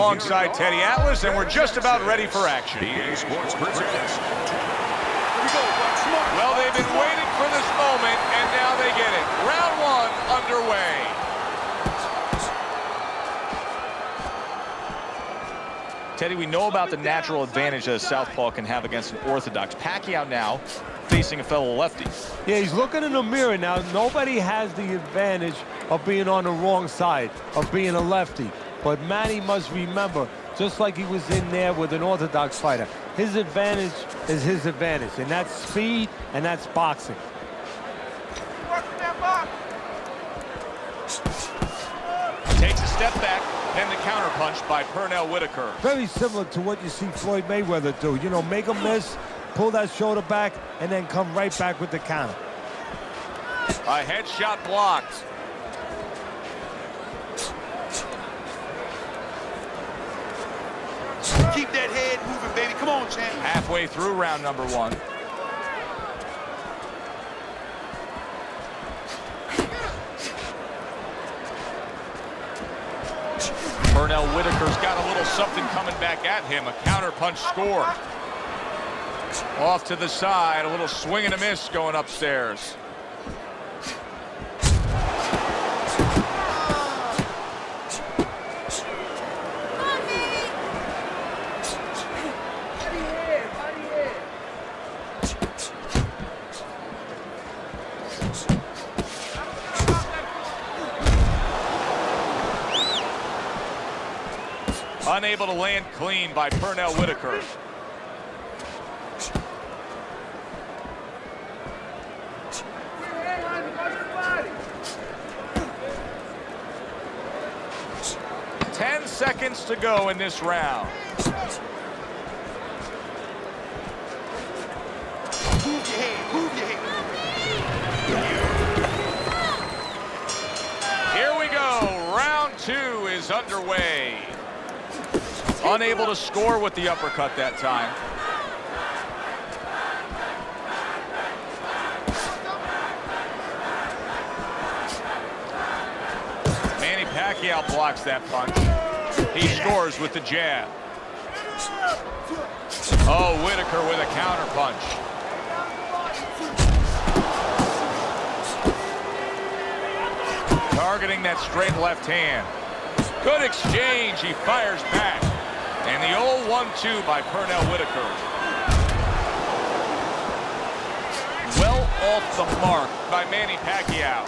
alongside Teddy Atlas, and we're just about ready for action. EA Sports presents. Well, they've been waiting for this moment, and now they get it. Round one underway. Teddy, we know about the natural advantage that a southpaw can have against an orthodox. Pacquiao now facing a fellow lefty. Yeah, he's looking in the mirror now. Nobody has the advantage of being on the wrong side, of being a lefty. But Manny must remember, just like he was in there with an orthodox fighter, his advantage is his advantage, and that's speed, and that's boxing. Takes a step back, then the counterpunch by Pernell Whitaker. Very similar to what you see Floyd Mayweather do. You know, make a miss, pull that shoulder back, and then come right back with the counter. A headshot blocked. Keep that head moving, baby. Come on, champ. Halfway through round number one. Pernell Whitaker's got a little something coming back at him. A counterpunch score. Off to the side, a little swing and a miss going upstairs. Unable to land clean by Pernell Whitaker. Ten seconds to go in this round. Move your head, move your head. Here we go. Round two is underway. Unable to score with the uppercut that time. Manny Pacquiao blocks that punch. He scores with the jab. Oh, Whitaker with a counter punch. Targeting that straight left hand. Good exchange. He fires back. And the old 1-2 by Pernell Whitaker. Well off the mark by Manny Pacquiao.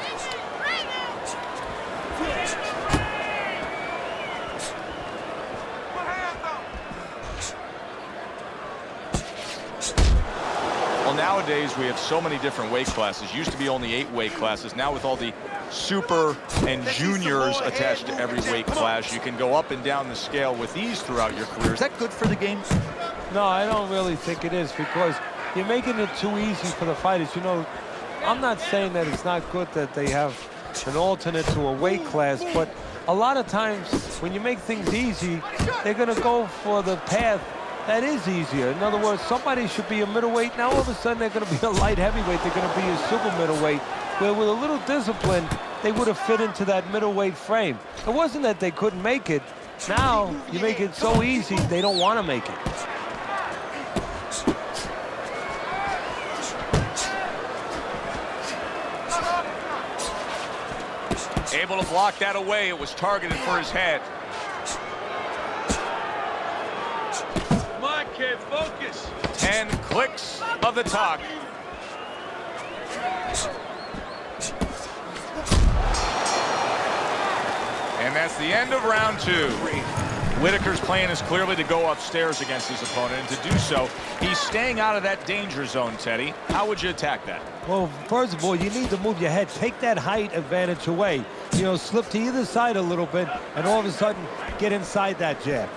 Well, nowadays we have so many different weight classes. Used to be only 8 weight classes. Now with all the super and juniors attached to every weight class, you can go up and down the scale with ease throughout your career. Is that good for the game? No, I don't really think it is, because you're making it too easy for the fighters. You know, I'm not saying that it's not good that they have an alternate to a weight class, but a lot of times when you make things easy, they're going to go for the path that is easier. In other words, somebody should be a middleweight. Now all of a sudden they're going to be a light heavyweight. They're going to be a super middleweight, where with a little discipline, they would have fit into that middleweight frame. It wasn't that they couldn't make it. Now you make it so easy, they don't want to make it. Able to block that away. It was targeted for his head. Come on, kid, focus. 10 clicks of the talk. And that's the end of round two. Whitaker's plan is clearly to go upstairs against his opponent, and to do so, he's staying out of that danger zone, Teddy. How would you attack that? Well, first of all, you need to move your head. Take that height advantage away. You know, slip to either side a little bit, and all of a sudden, get inside that jab.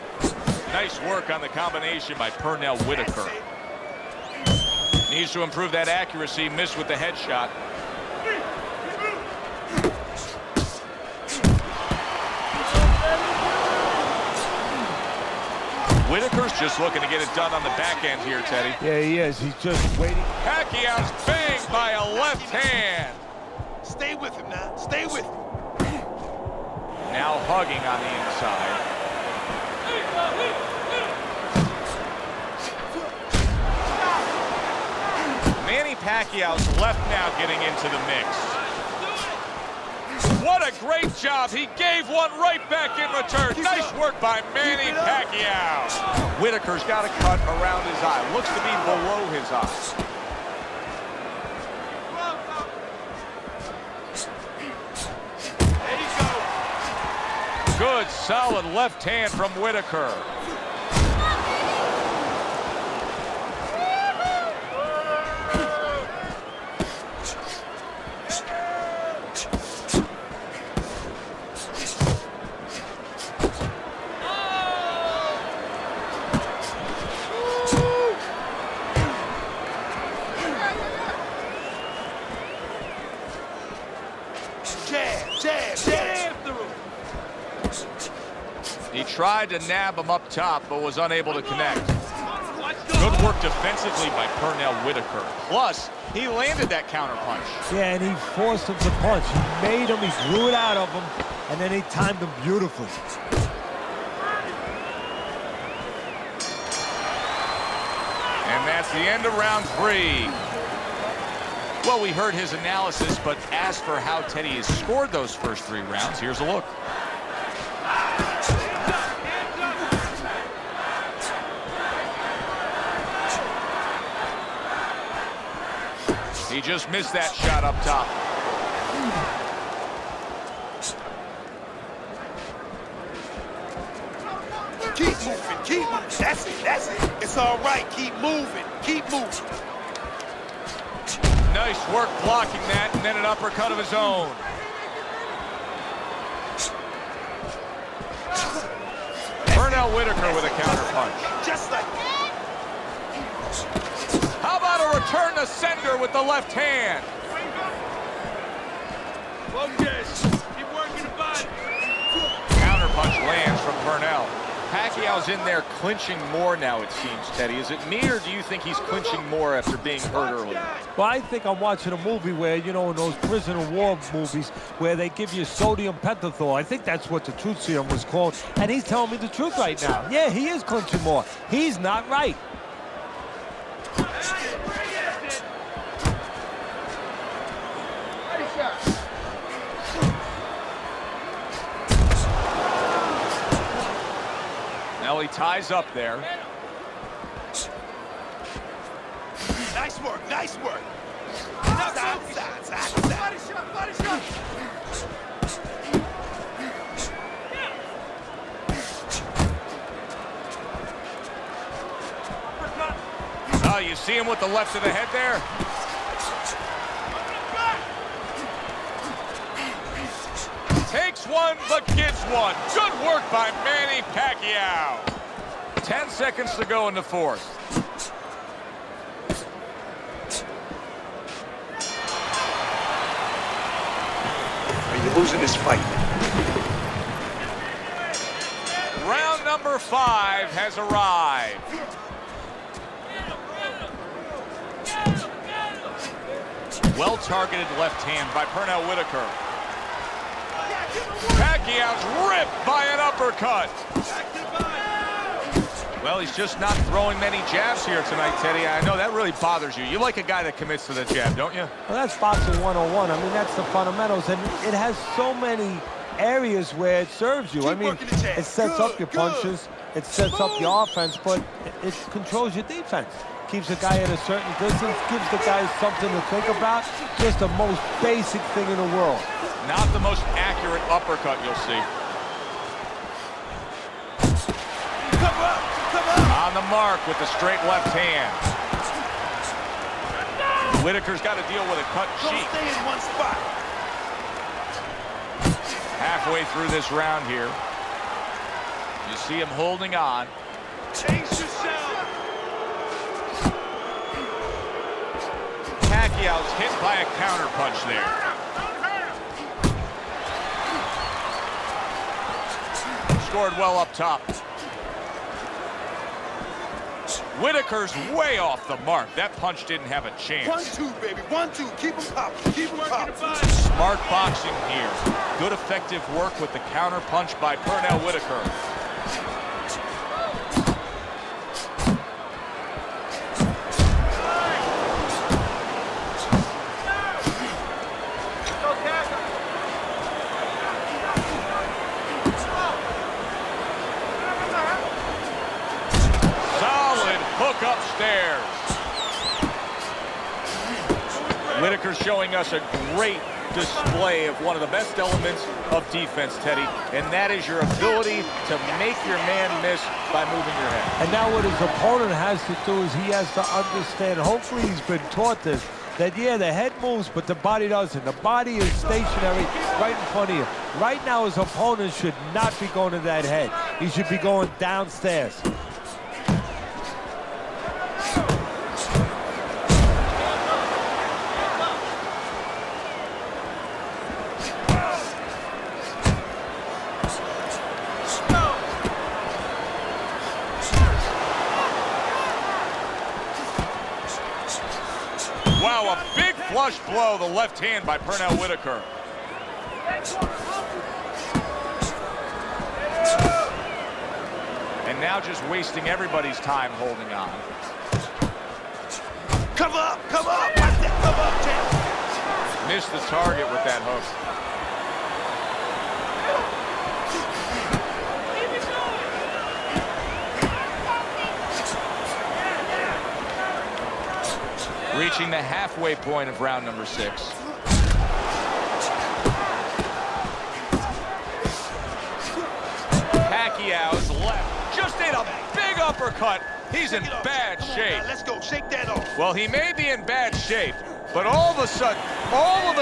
Nice work on the combination by Pernell Whitaker. Needs to improve that accuracy. Missed with the headshot. Whitaker's just looking to get it done on the back end here, Teddy. Yeah, he is. He's just waiting. Pacquiao's banged by a left hand. Stay with him now. Stay with him. Now hugging on the inside. Manny Pacquiao's left now getting into the mix. What a great job. He gave one right back in return. Nice work by Manny Pacquiao. Whitaker's got a cut around his eye. Looks to be below his eye. Good, solid left hand from Whitaker. He tried to nab him up top, but was unable to connect. Good work defensively by Pernell Whitaker. Plus, he landed that counter punch. Yeah, and he forced him to punch. He made him, he drew it out of him, and then he timed him beautifully. And that's the end of round 3. Well, we heard his analysis, but as for how Teddy has scored those first 3 rounds, here's a look. He just missed that shot up top. Keep moving, keep moving. That's it, that's it. It's all right. Keep moving, keep moving. Nice work blocking that, and then an uppercut of his own. Pernell Whitaker with a counter punch. Just like that. How about a return to sender with the left hand? Focus. Keep working the body. Counter punch lands from Pernell. Pacquiao's in there clinching more now, it seems, Teddy. Is it me, or do you think he's clinching more after being hurt earlier? Well, I think I'm watching a movie where, you know, in those prisoner war movies where they give you sodium pentothal. I think that's what the truth serum was called. And he's telling me the truth right now. Yeah, he is clinching more. He's not right. Now he ties up there. Nice work, nice work. Side, side, side, side. Body shot, body shot. Oh, you see him with the left of the head there? Takes one, but gets one. Good work by Manny Pacquiao. 10 seconds to go in the 4th. You're losing this fight. Round number 5 has arrived. Well-targeted left hand by Pernell Whitaker. Pacquiao's ripped by an uppercut. Well, he's just not throwing many jabs here tonight, Teddy. I know that really bothers you. You like a guy that commits to the jab, don't you? Well, that's boxing 101. I mean, that's the fundamentals, and it has so many areas where it serves you. I mean, it sets up your punches, it sets up your offense, but it controls your defense. Keeps a guy at a certain distance, gives the guy something to think about. Just the most basic thing in the world. Not the most accurate uppercut you'll see. Come up, come up. On the mark with the straight left hand. Whitaker's got to deal with a cut Don't cheek. stay in one spot. Halfway through this round here. You see him holding on. Change yourself. Pacquiao's hit by a counter punch there. Scored well up top. Whitaker's way off the mark. That punch didn't have a chance. 1-2, baby. 1-2. Keep him popping. Keep him popping. Smart boxing here. Good effective work with the counter punch by Pernell Whitaker. upstairs. Whitaker showing us a great display of one of the best elements of defense, Teddy, and that is your ability to make your man miss by moving your head. And now what his opponent has to do is he has to understand, hopefully he's been taught this, that yeah, the head moves, but the body doesn't. The body is stationary right in front of you. Right now, his opponent should not be going to that head. He should be going downstairs. Wow, a big flush blow, the left hand by Pernell Whitaker. And now just wasting everybody's time holding on. Come up, come up. Watch that, come up, champ. Missed the target with that hook. Reaching the halfway point of round number 6. Pacquiao's left just ate a big uppercut. He's in bad shape. Let's go, shake that off. Well, he may be in bad shape, but all of a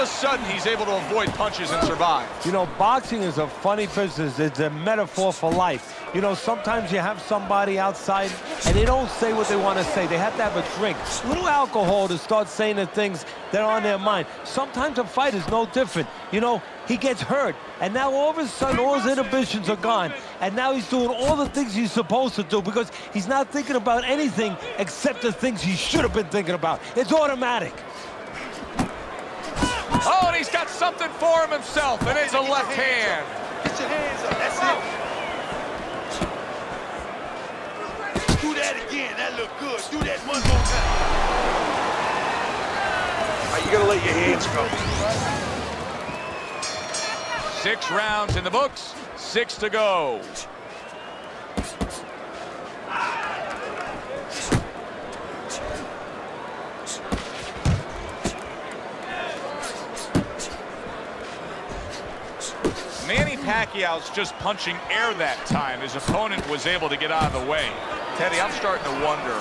sudden, he's able to avoid punches and survive. You know, boxing is a funny business. It's a metaphor for life. You know, sometimes you have somebody outside and they don't say what they want to say. They have to have a drink, a little alcohol to start saying the things that are on their mind. Sometimes a fight is no different. You know, he gets hurt, and now all of a sudden all his inhibitions are gone, and now he's doing all the things he's supposed to do because he's not thinking about anything except the things he should have been thinking about. It's automatic. Oh, and he's got something for him himself, and it's a left hand. Get your hands up, that's it. Do that again, that looked good. Do that one more time. Are you gonna let your hands go? 6 rounds in the books, 6 to go. Manny Pacquiao's just punching air that time. His opponent was able to get out of the way. Teddy, I'm starting to wonder,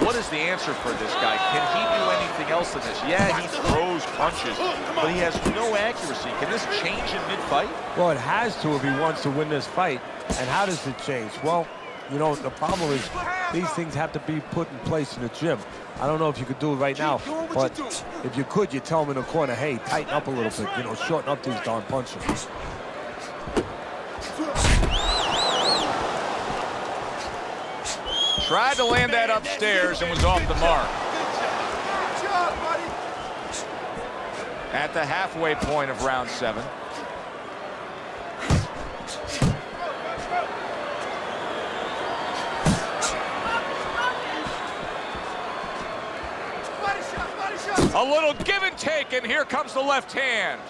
what is the answer for this guy? Can he do anything else than this? Yeah, he throws punches, but he has no accuracy. Can this change in mid-fight? Well, it has to if he wants to win this fight. And how does it change? Well, you know, the problem is these things have to be put in place in the gym. I don't know if you could do it right now, but if you could, you tell him in the corner, hey, tighten up a little bit, you know, shorten up these darn punches. Tried to land that upstairs and was off the mark. Good job, buddy. At the halfway point of round 7. A little give and take, and here comes the left hand.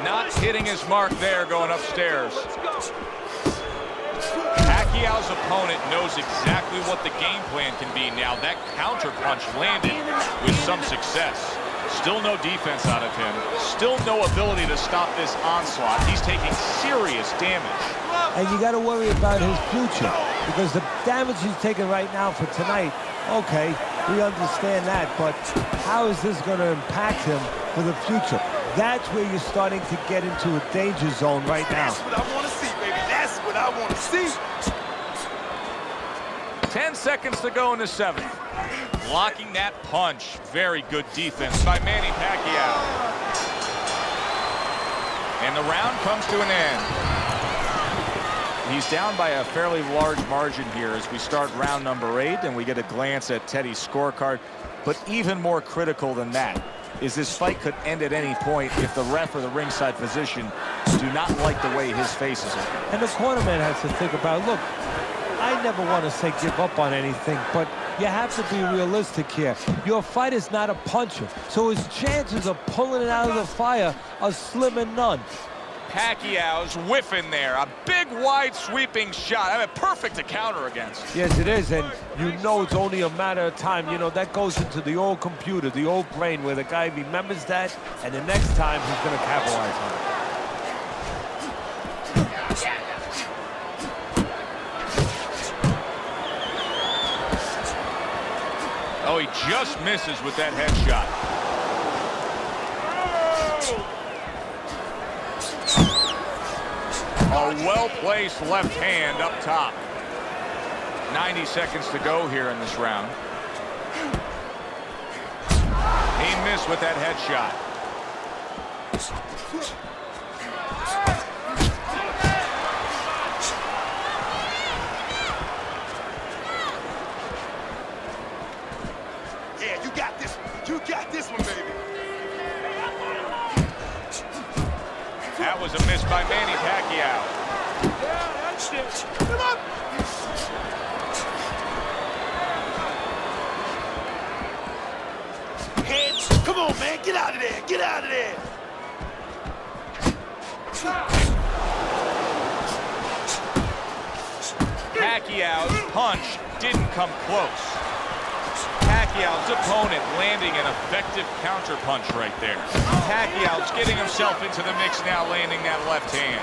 Not hitting his mark there going upstairs. Pacquiao's opponent knows exactly what the game plan can be now. That counter punch landed with some success. Still no defense out of him. Still no ability to stop this onslaught. He's taking serious damage. And you got to worry about his future because the damage he's taking right now for tonight, okay, we understand that, but how is this going to impact him for the future? That's where you're starting to get into a danger zone right now. That's what I want to see, baby. That's what I want to see. 10 seconds to go in the 7th. Blocking that punch. Very good defense by Manny Pacquiao. And the round comes to an end. He's down by a fairly large margin here as we start round number 8, and we get a glance at Teddy's scorecard. But even more critical than that is this fight could end at any point if the ref or the ringside physician do not like the way his face is looking. And the cornerman has to think about, look, I never want to say give up on anything, but you have to be realistic here. Your fighter's not a puncher, so his chances of pulling it out of the fire are slim and none. Pacquiao's whiffing there. A big, wide, sweeping shot. I mean, perfect to counter against. Yes, it is, and you know it's only a matter of time. You know, that goes into the old computer, the old brain, where the guy remembers that, and the next time he's going to capitalize on it. Oh, he just misses with that headshot. A well-placed left hand up top. 90 seconds to go here in this round. He missed with that headshot. Yeah, you got this. You got this one, baby. That was a miss by Manny Pacquiao. Yeah, that's it. Come on. Hands. Come on, man. Get out of there. Get out of there. Pacquiao's punch didn't come close. Pacquiao's opponent landing an effective counter punch right there. Pacquiao's getting himself into the mix now, landing that left hand.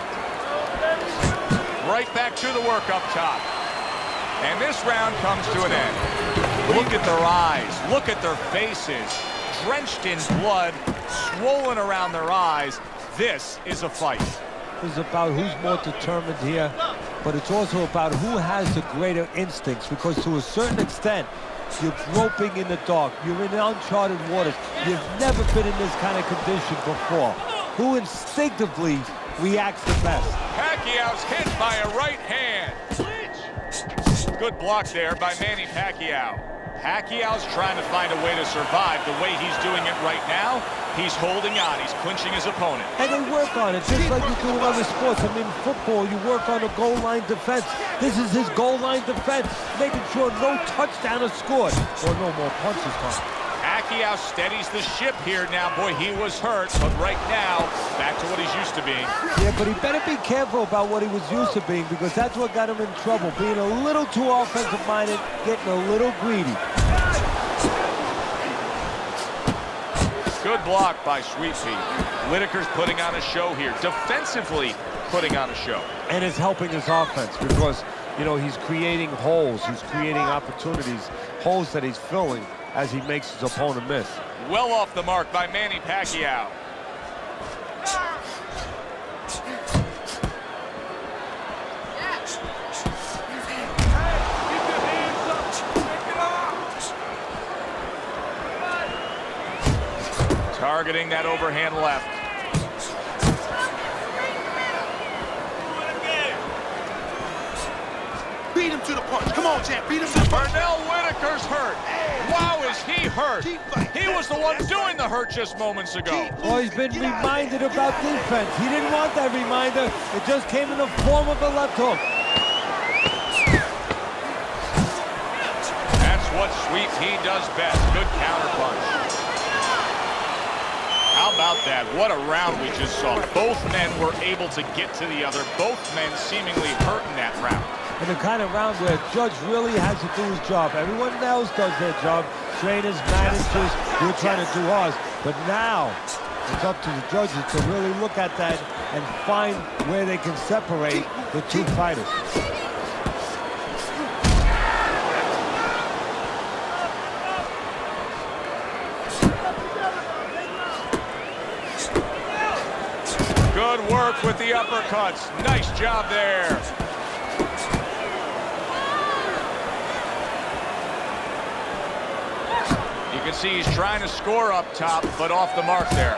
Right back to the work up top. And this round comes to an end. Look at their eyes. Look at their faces. Drenched in blood, swollen around their eyes. This is a fight. It's about who's more determined here, but it's also about who has the greater instincts, because to a certain extent, you're groping in the dark. You're in uncharted waters. You've never been in this kind of condition before. Who instinctively reacts the best? Pacquiao's hit by a right hand. Good block there by Manny Pacquiao. Pacquiao's trying to find a way to survive. The way he's doing it right now, he's holding on. He's clinching his opponent. And they work on it, just like you do in other sports. I mean, football, you work on a goal line defense. This is his goal line defense, making sure no touchdown is scored or no more punches come. Pacquiao steadies the ship here now. Boy, he was hurt, but right now, back to what he's used to being. Yeah, but he better be careful about what he was used to being, because that's what got him in trouble. Being a little too offensive-minded, getting a little greedy. Good block by Sweet Pea. Whitaker's putting on a show here. Defensively putting on a show. And it's helping his offense because, you know, he's creating holes. He's creating opportunities, holes that he's filling as he makes his opponent miss. Well off the mark by Manny Pacquiao. Targeting that overhand left. Beat him to the punch. Come on, champ. Beat him to the punch. Pernell Whitaker's hurt. Wow, is he hurt? He was the one doing the hurt just moments ago. Oh, he's been reminded about defense. He didn't want that reminder. It just came in the form of a left hook. That's what Sweet Pea does best. Good counter punch. How about that? What a round we just saw. Both men were able to get to the other. Both men seemingly hurt in that round. And the kind of round where a judge really has to do his job. Everyone else does their job. Trainers, managers, we're trying to do ours. But now, it's up to the judges to really look at that and find where they can separate the two fighters. Good work with the uppercuts. Nice job there. You can see he's trying to score up top, but off the mark there.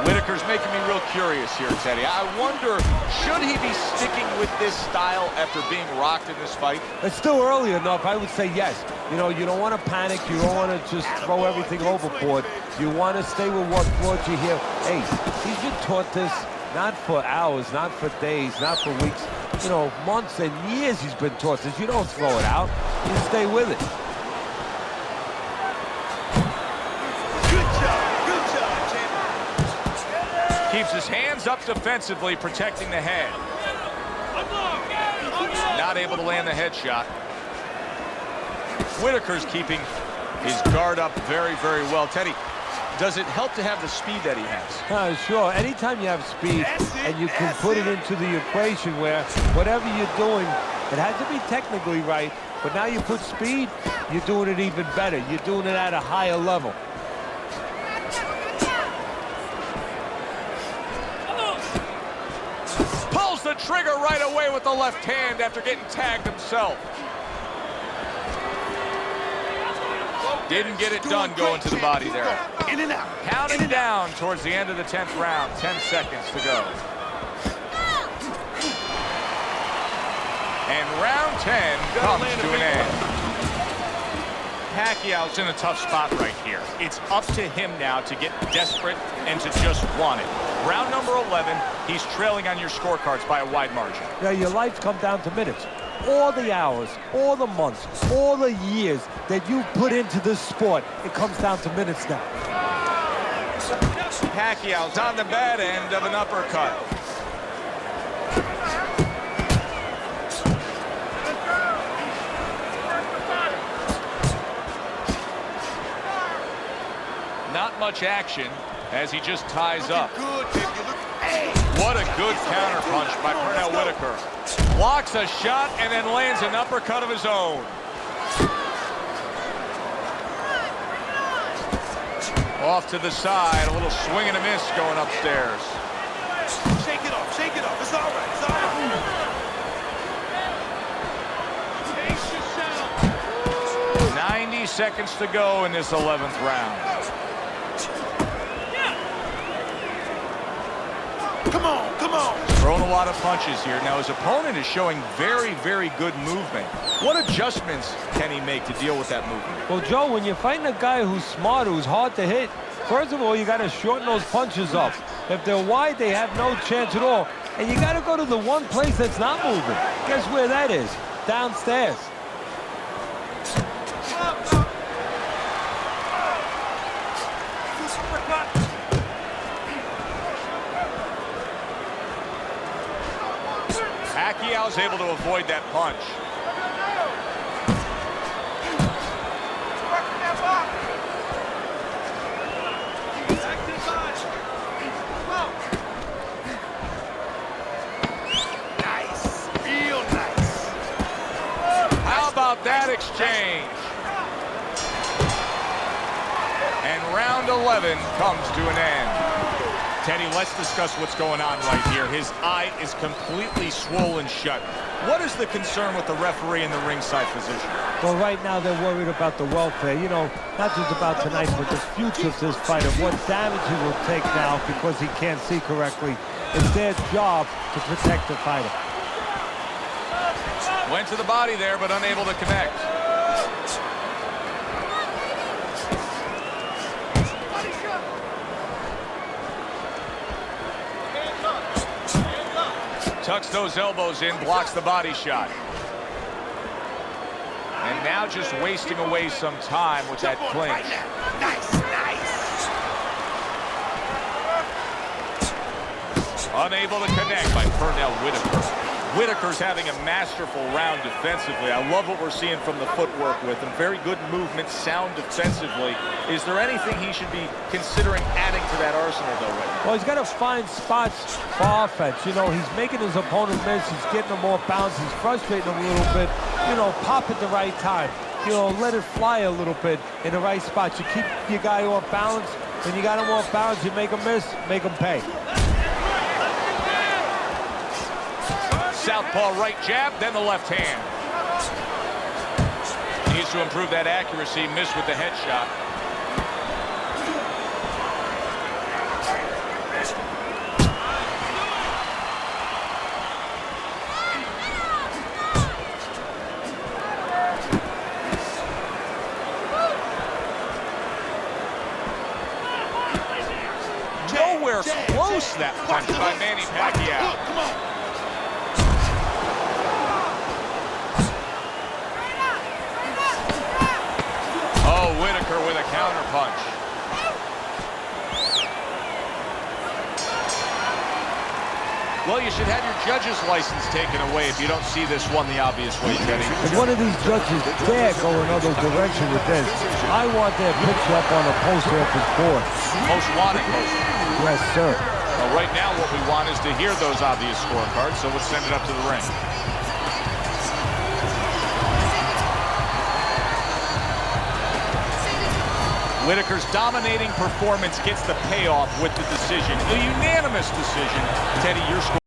Whitaker's making me real curious here, Teddy. I wonder, should he be sticking with this style after being rocked in this fight? It's still early enough. I would say yes. You know, you don't want to panic. You don't want to just throw everything overboard. You want to stay with what brought you here. Hey, he's been taught this not for hours, not for days, not for weeks. You know, months and years he's been taught this. You don't throw it out. You stay with it. Keeps his hands up defensively, protecting the head. Not able to land the headshot. Whitaker's keeping his guard up very, very well. Teddy, does it help to have the speed that he has? Sure. Anytime you have speed and you can put it into the equation where whatever you're doing, it has to be technically right, but now you put speed, you're doing it even better. You're doing it at a higher level. Pulls the trigger right away with the left hand after getting tagged himself. Didn't get it done going to the body there. In and out. Counting down towards the end of the 10th round. 10 seconds to go. And round 10 comes to an end. Pacquiao's in a tough spot right here. It's up to him now to get desperate and to just want it. Round number 11, he's trailing on your scorecards by a wide margin. Yeah, your life comes down to minutes. All the hours, all the months, all the years that you put into this sport, it comes down to minutes now. Pacquiao's on the bad end of an uppercut. Not much action as he just ties up. What a good counterpunch by Pernell Whitaker. Blocks a shot and then lands an uppercut of his own. Off to the side, a little swing and a miss going upstairs. Shake it off, shake it off. It's all right, it's all right. 90 seconds to go in this 11th round. Come on, come on. Throwing a lot of punches here. Now his opponent is showing very, very good movement. What adjustments can he make to deal with that movement? Well, Joe, when you're fighting a guy who's smart, who's hard to hit, first of all, you got to shorten those punches up. If they're wide, they have no chance at all. And you got to go to the one place that's not moving. Guess where that is? Downstairs. Pacquiao's able to avoid that punch. Nice, real nice. How about that exchange? And round 11 comes to an end. Teddy, let's discuss what's going on right here. His eye is completely swollen shut. What is the concern with the referee in the ringside position? Well, right now they're worried about the welfare. You know, not just about tonight, but the future of this fight and what damage he will take now because he can't see correctly. It's their job to protect the fighter. Went to the body there, but unable to connect. Tucks those elbows in, blocks the body shot. And now just wasting away some time with that clinch. Nice, nice. Unable to connect by Pernell Whitaker. Whitaker's having a masterful round defensively. I love what we're seeing from the footwork with him. Very good movement, sound defensively. Is there anything he should be considering adding to that arsenal, though, right now? Well, he's got to find spots for offense. You know, he's making his opponent miss. He's getting him off balance. He's frustrating him a little bit. You know, pop at the right time. You know, let it fly a little bit in the right spot. You keep your guy off balance. When you got him off balance, you make him miss, make him pay. Southpaw right jab, then the left hand. Needs to improve that accuracy. Missed with the headshot. Nowhere close that punch by Manny Pacquiao. Come on. Oh, Whitaker with a counter punch. Well, you should have your judge's license taken away if you don't see this one the obvious way, Teddy. If one of these judges dare go another direction with this, I want their picture up on a poster at this board. Most wanted poster. Yes, sir. Well, right now what we want is to hear those obvious scorecards, so let's send it up to the ring. Whitaker's dominating performance gets the payoff with the decision. A unanimous decision. Teddy, your score.